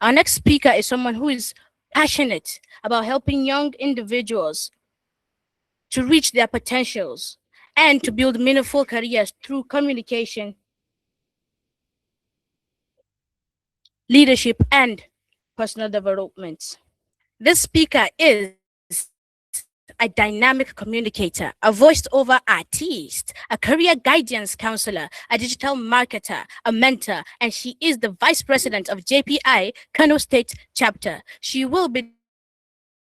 Our next speaker is someone who is passionate about helping young individuals to reach their potentials and to build meaningful careers through communication, leadership, and personal development. This speaker is a dynamic communicator, a voiced over artist, a career guidance counselor, a digital marketer, a mentor, and she is the Vice President of JPI, Kano State Chapter. She will be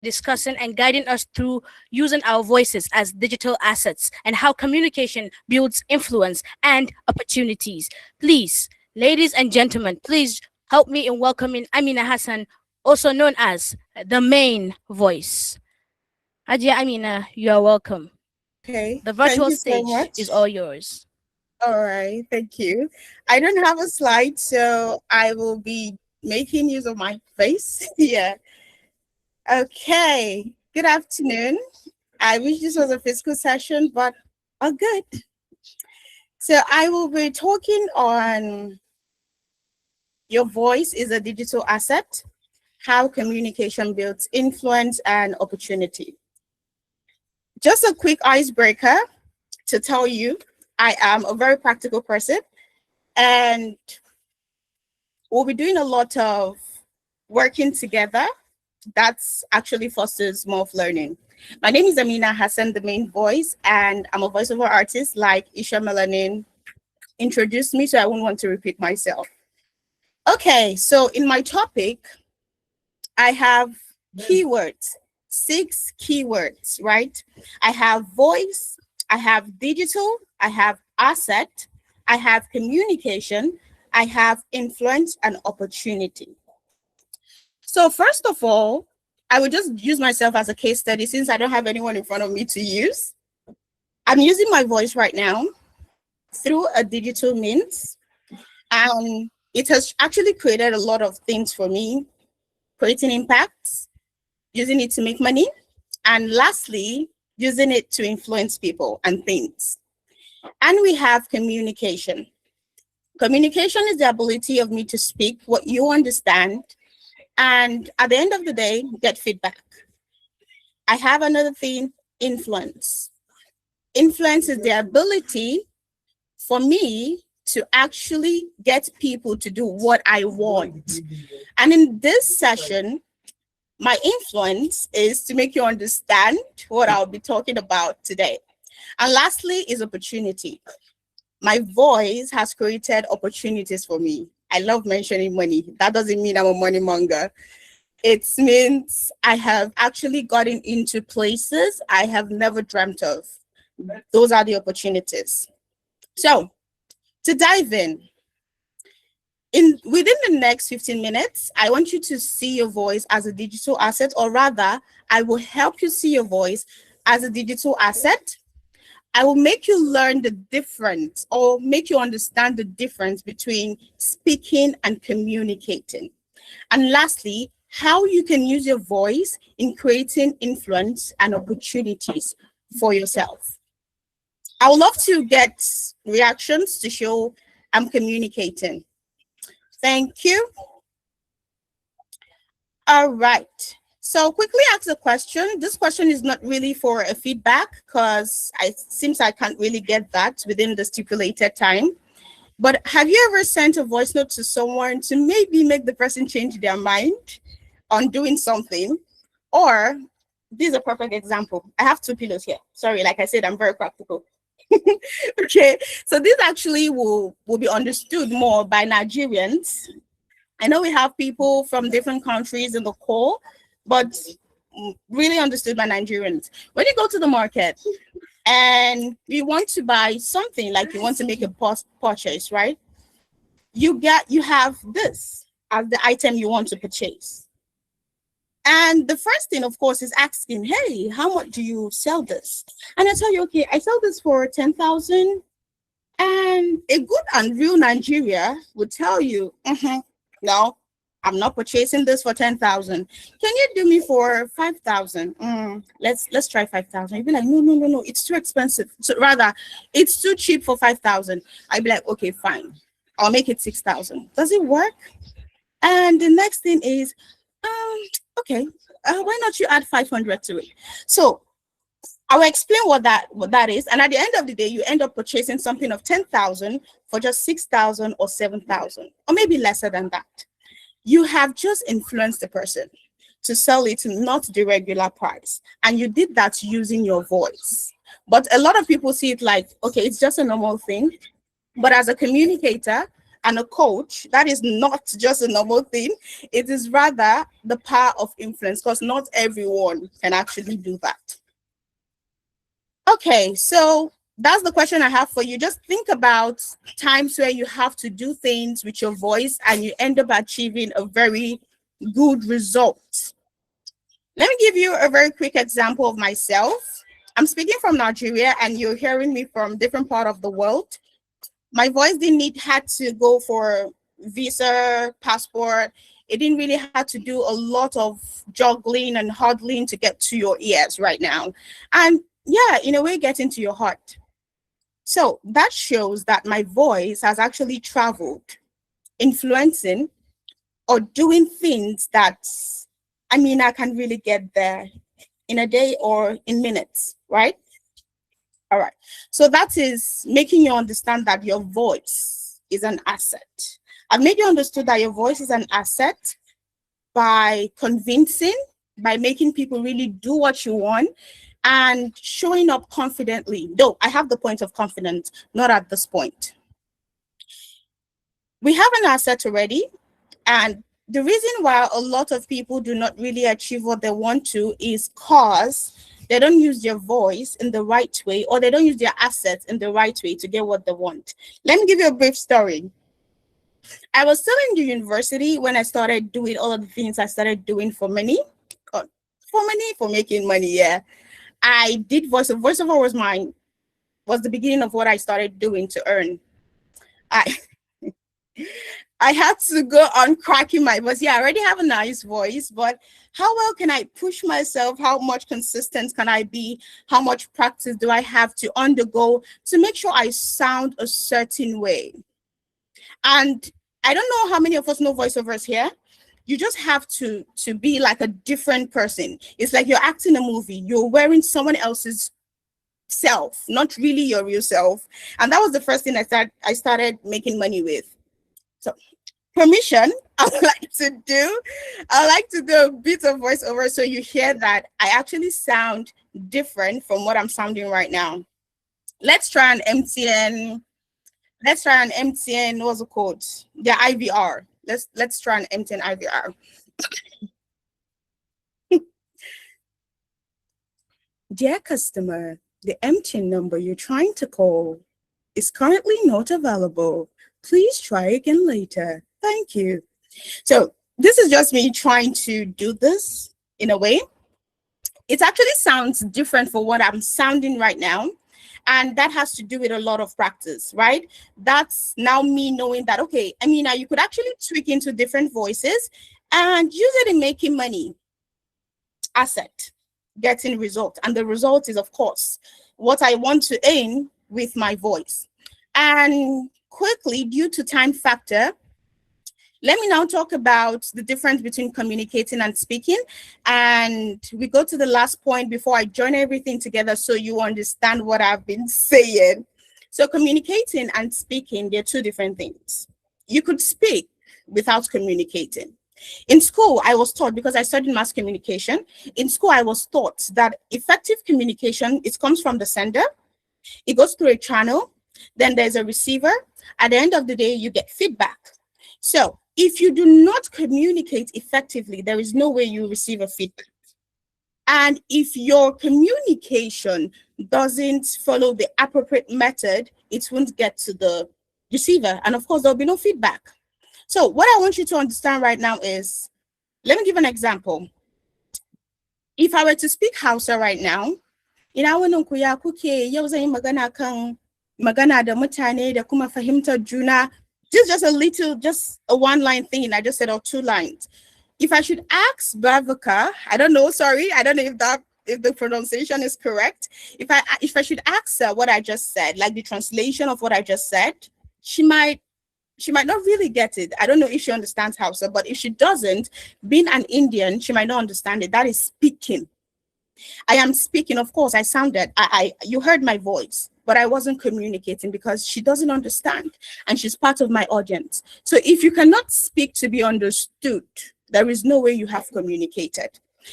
discussing and guiding us through using our voices as digital assets and how communication builds influence and opportunities. Please, ladies and gentlemen, please help me in welcoming Amina Hassan, also known as the main voice. Hadia Amina, you are welcome. Okay, The thank virtual you so stage much. is all yours. All right, thank you. I don't have a slide, so I will be making use of my face. Yeah. Okay, good afternoon. I wish this was a physical session, but all good. So I will be talking on your voice is a digital asset, how communication builds influence and opportunity. Just a quick icebreaker to tell you, I am a very practical person, and we'll be doing a lot of working together. That's actually fosters more of learning. My name is Amina Hassan, the main voice, and I'm a voiceover artist like Isha Melanin introduced me, so I won't want to repeat myself. Okay, so in my topic, I have keywords, 6 keywords, right? I have voice, I have digital, I have asset, I have communication, I have influence and opportunity. So first of all, I would just use myself as a case study since I don't have anyone in front of me to use. I'm using my voice right now through a digital means, and it has actually created a lot of things for me, creating impacts, using it to make money, and lastly, using it to influence people and things. And we have communication. Communication is the ability of me to speak what you understand and at the end of the day, get feedback. I have another thing, influence. Influence is the ability for me to actually get people to do what I want. And in this session, my influence is to make you understand what I'll be talking about today. And lastly is opportunity. My voice has created opportunities for me. I love mentioning money. That doesn't mean I'm a money monger. It means I have actually gotten into places I have never dreamt of. Those are the opportunities. So to dive in within the next 15 minutes, I want you to see your voice as a digital asset, or rather, I will help you see your voice as a digital asset. I will make you learn the difference or make you understand the difference between speaking and communicating. And lastly, how you can use your voice in creating influence and opportunities for yourself. I would love to get reactions to show I'm communicating. Thank you. All right. So quickly ask a question. This question is not really for a feedback because it seems I can't really get that within the stipulated time. But have you ever sent a voice note to someone to maybe make the person change their mind on doing something? Or this is a perfect example. I have 2 pillows here. Sorry, like I said, I'm very practical. Okay, so this actually will be understood more by Nigerians. I know we have people from different countries in the call, but really understood by Nigerians. When you go to the market and you want to buy something, like you want to make a purchase, right? You have this as the item you want to purchase. And the first thing, of course, is asking, hey, how much do you sell this? And I tell you, okay, I sell this for 10,000. And a good and real Nigeria would tell you, no, I'm not purchasing this for 10,000. Can you do me for 5,000? Let's try 5,000. You'd be like, no, it's too expensive. So rather, it's too cheap for 5,000. I'd be like, okay, fine. I'll make it 6,000. Does it work? And the next thing is, okay, why not you add 500 to it? So I will explain what that is. And at the end of the day, you end up purchasing something of 10,000 for just 6,000 or 7,000, or maybe lesser than that. You have just influenced the person to sell it not the regular price. And you did that using your voice. But a lot of people see it like, okay, it's just a normal thing. But as a communicator and a coach, that is not just a normal thing. It is rather the power of influence, because not everyone can actually do that. Okay, so that's the question I have for you. Just think about times where you have to do things with your voice and you end up achieving a very good result. Let me give you a very quick example of myself. I'm speaking from Nigeria and you're hearing me from different part of the world. My voice had to go for visa, passport. It didn't really have to do a lot of juggling and huddling to get to your ears right now. And yeah, in a way, get into your heart. So that shows that my voice has actually traveled, influencing or doing things that, I mean, I can really get there in a day or in minutes, right? All right. So that is making you understand that your voice is an asset. I've made you understood that your voice is an asset by convincing, by making people really do what you want, and showing up confidently. Though I have the point of confidence, not at this point. We have an asset already, and the reason why a lot of people do not really achieve what they want to is because they don't use their voice in the right way, or they don't use their assets in the right way to get what they want. Let me give you a brief story. I was still in the university when I started doing all of the things I started doing for money. For making money, yeah. I did voiceover. Voiceover was the beginning of what I started doing to earn. I had to go on cracking my voice. Yeah, I already have a nice voice, but how well can I push myself? How much consistent can I be? How much practice do I have to undergo to make sure I sound a certain way? And I don't know how many of us know voiceovers here. You just have to be like a different person. It's like you're acting a movie. You're wearing someone else's self, not really your real self. And that was the first thing I started making money with. So permission, I like to do a bit of voiceover so you hear that I actually sound different from what I'm sounding right now. Let's try an MTN. What's it called? The IVR. Let's try an MTN IVR. Dear customer, the MTN number you're trying to call is currently not available. Please try again later. Thank you. So this is just me trying to do this in a way. It actually sounds different for what I'm sounding right now. And that has to do with a lot of practice, right? That's now me knowing that, okay, I mean, you could actually tweak into different voices and use it in making money. Asset, getting result. And the result is, of course, what I want to aim with my voice. And quickly, due to time factor, let me now talk about the difference between communicating and speaking. And we go to the last point before I join everything together so you understand what I've been saying. So communicating and speaking, they're two different things. You could speak without communicating. In school, I was taught, because I studied mass communication, in school, I was taught that effective communication, it comes from the sender, it goes through a channel, then there's a receiver. At the end of the day, you get feedback. So if you do not communicate effectively, there is no way you receive a feedback. And if your communication doesn't follow the appropriate method, it won't get to the receiver. And of course, there'll be no feedback. So what I want you to understand right now is, let me give an example. If I were to speak Hausa right now, magana da mutane da kuma fahimtar juna. Just a one-line thing, and I just said, or two lines. If I should ask Bavaka, I don't know if the pronunciation is correct. If I should ask her what I just said, like the translation of what I just said, she might she might not really get it. I don't know if she understands Hausa, but if she doesn't, being an Indian, she might not understand it. That is speaking. I am speaking, of course, I sounded, you heard my voice, but I wasn't communicating because she doesn't understand and she's part of my audience. So if you cannot speak to be understood, there is no way you have communicated.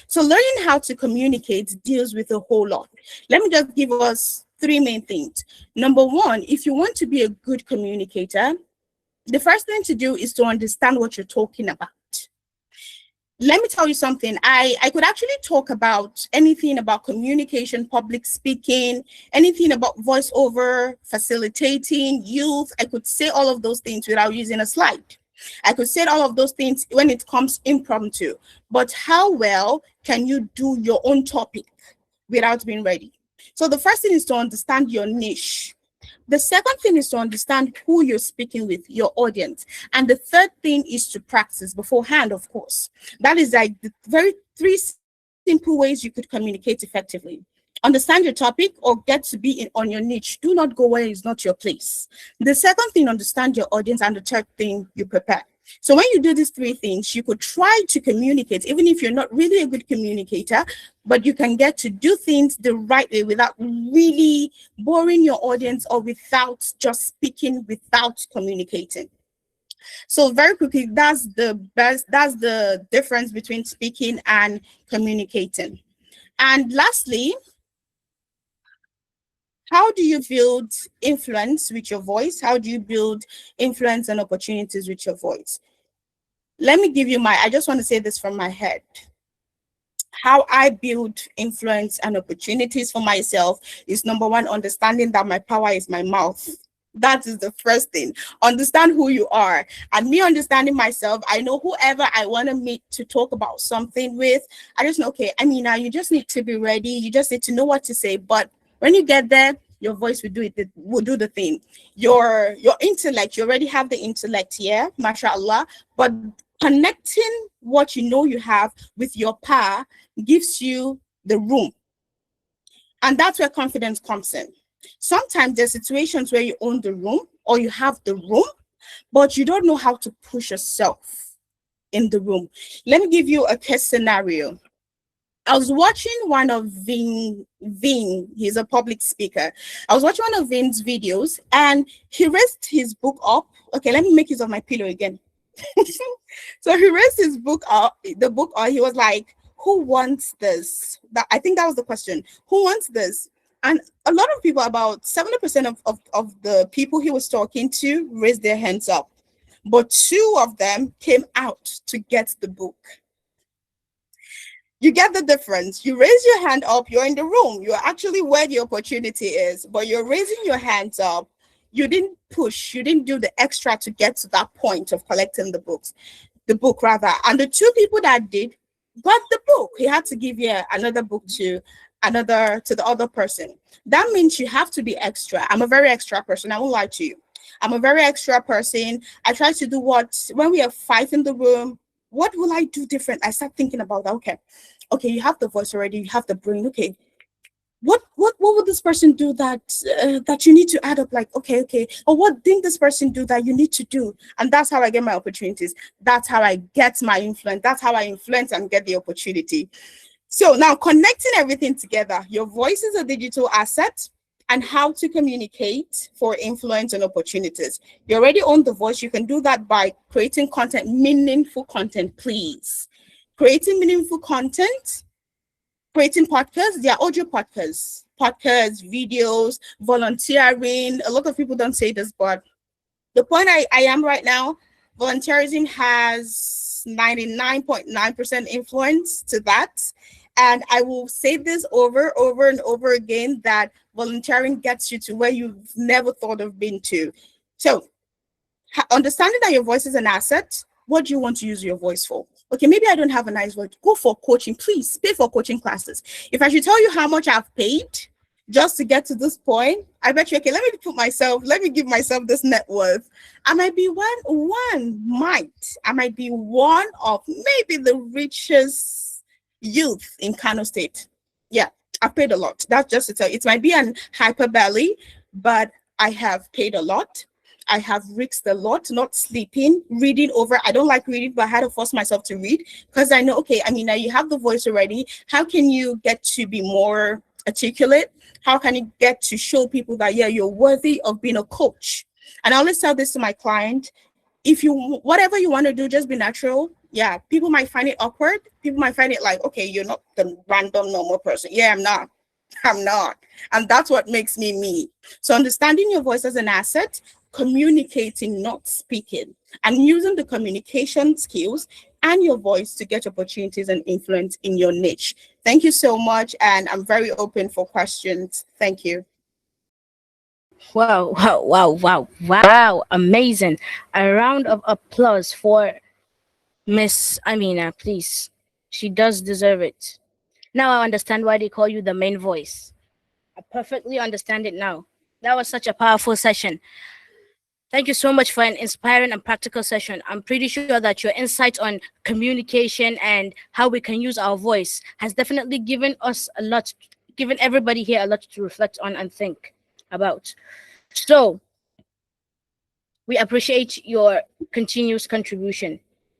So learning how to communicate deals with a whole lot. Let me just give us three main things. Number one, if you want to be a good communicator, the first thing to do is to understand what you're talking about. Let me tell you something. I could actually talk about anything about communication, public speaking, anything about voiceover, facilitating, youth. I could say all of those things without using a slide. I could say all of those things when it comes impromptu. But how well can you do your own topic without being ready? So the first thing is to understand your niche. The second thing is to understand who you're speaking with, your audience. And the third thing is to practice beforehand, of course. That is like the very three simple ways you could communicate effectively. Understand your topic or get to be on your niche. Do not go where is not your place. The second thing, understand your audience. And the third thing, you prepare. So when you do these three things, you could try to communicate, even if you're not really a good communicator, but you can get to do things the right way without really boring your audience or without just speaking, without communicating. So very quickly, that's the difference between speaking and communicating. And lastly, how do you build influence with your voice? How do you build influence and opportunities with your voice? Let me give you I just want to say this from my head. How I build influence and opportunities for myself is number one, understanding that my power is my mouth. That is the first thing. Understand who you are. And me understanding myself, I know whoever I want to meet to talk about something with, I just know, okay, Amina, you just need to be ready. You just need to know what to say. But when you get there, your voice will do it, will do the thing. Your intellect, you already have the intellect here, mashallah, but connecting what you know you have with your power gives you the room. And that's where confidence comes in. Sometimes there's situations where you own the room or you have the room, but you don't know how to push yourself in the room. Let me give you a case scenario. I was watching one of Vin, he's a public speaker. I was watching one of Vin's videos and he raised his book up. Okay, let me make use of my pillow again. So he raised his book up, the book up, he was like, who wants this? I think that was the question. Who wants this? And a lot of people, about 70% of the people he was talking to raised their hands up. But 2 of them came out to get the book. You get the difference. You raise your hand up, you're in the room. You're actually where the opportunity is, but you're raising your hands up. You didn't push, you didn't do the extra to get to that point of collecting the book rather. And the 2 people that did got the book. He had to give you another book to the other person. That means you have to be extra. I'm a very extra person. I won't lie to you. I'm a very extra person. I try to do when we have 5 in the room, what will I do different? I start thinking about that. Okay, you have the voice already, you have the brain. Okay, what would this person do that you need to add up? Like, okay, or what didn't this person do that you need to do? And that's how I get my opportunities. That's how I get my influence. That's how I influence and get the opportunity. So now connecting everything together, your voice is a digital asset, and how to communicate for influence and opportunities. You already own the voice. You can do that by creating content, meaningful content, please. Creating meaningful content, creating podcasts. There are audio podcasts, videos, volunteering. A lot of people don't say this, but the point I am right now, volunteerism has 99.9% influence to that. And I will say this over and over again, that volunteering gets you to where you've never thought of being to. So understanding that your voice is an asset, what do you want to use your voice for? Okay, maybe I don't have a nice voice. Go for coaching, please. Pay for coaching classes. If I should tell you how much I've paid just to get to this point, I bet you, okay, let me give myself this net worth. I might be I might be one of maybe the richest youth in Kano State. Yeah, I've paid a lot. That's just to tell you. It might be an hyperbole, but I have paid a lot. I have risked a lot, not sleeping, reading over. I don't like reading, but I had to force myself to read because I know, okay, I mean, now you have the voice already. How can you get to be more articulate? How can you get to show people that, yeah, you're worthy of being a coach? And I always tell this to my client, if you, whatever you want to do, just be natural. Yeah, people might find it awkward. People might find it like, okay, you're not the random normal person. Yeah, I'm not. I'm not. And that's what makes me me. So understanding your voice as an asset, communicating, not speaking, and using the communication skills and your voice to get opportunities and influence in your niche. Thank you so much. And I'm very open for questions. Thank you. Wow, wow, wow, wow, wow. Amazing. A round of applause for Miss Amina, please. She does deserve it. Now I understand why they call you the main voice. I perfectly understand it now. That was such a powerful session. Thank you so much for an inspiring and practical session. I'm pretty sure that your insight on communication and how we can use our voice has definitely given us a lot, given everybody here a lot to reflect on and think about. So, we appreciate your continuous contribution.